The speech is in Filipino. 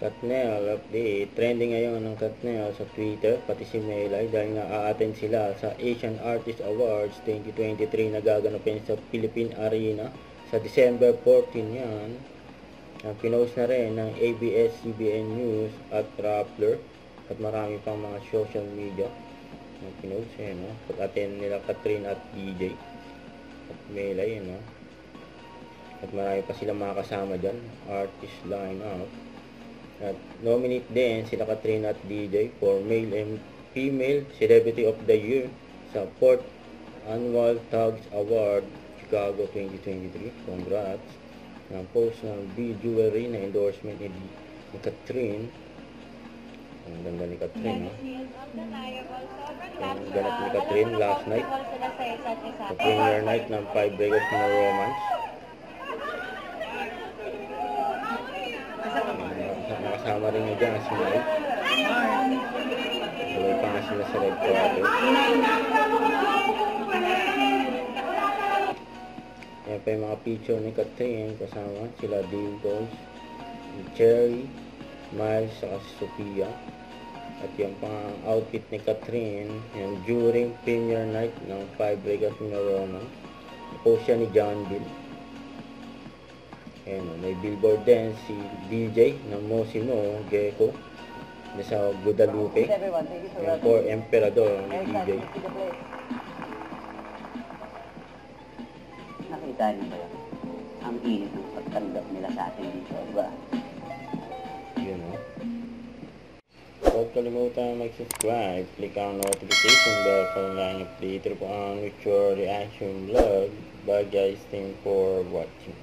Katnel update. Trending ngayon ng Katnel sa Twitter, pati si Melay, dahil nga a-attend sila sa Asian Artist Awards 2023 na gaganapin sa Philippine Arena sa December 14 yan. Pinost na rin ng ABS-CBN News at Rappler at marami pang mga social media na pinost no? Pag-attend nila Katrin at DJ at Melay at marami pa sila mga kasama dyan, artist line-up. At nominate din sila Katrina at DJ for Male and Female Celebrity of the Year sa 4th Annual Tags Award Chicago 2023. Congrats. Ang post ng B-Jewelry na endorsement ni Katrin. Ang ganda ni Katrin, ha? Ang ganap ni Katrin last night sa premiere night ng 5 Vegas na Romance. Nakasama rin niya dyan si Mike. Sabay pa nga sila sa red carpet. Ayan pa yung mga picture ni Katrin. Kasama sila Dimples, Cherry, Miles, saka si Sophia. At yung pang outfit ni Katrin yung during premiere night ng 5 Vegas na Romance. Post siya ni John Bill. Ayan, may billboard din si DJ ng Mosimo Gecko sa Guadalupe. Ayan, for Emperador ni DJ. Nakita niyo ba ang init ng pagtanggap nila sa atin dito, ba? Yun, no? Huwag kalimutan mag-subscribe, click ang notification bell para lang update po ang future reaction vlog. Bye guys, thanks for watching.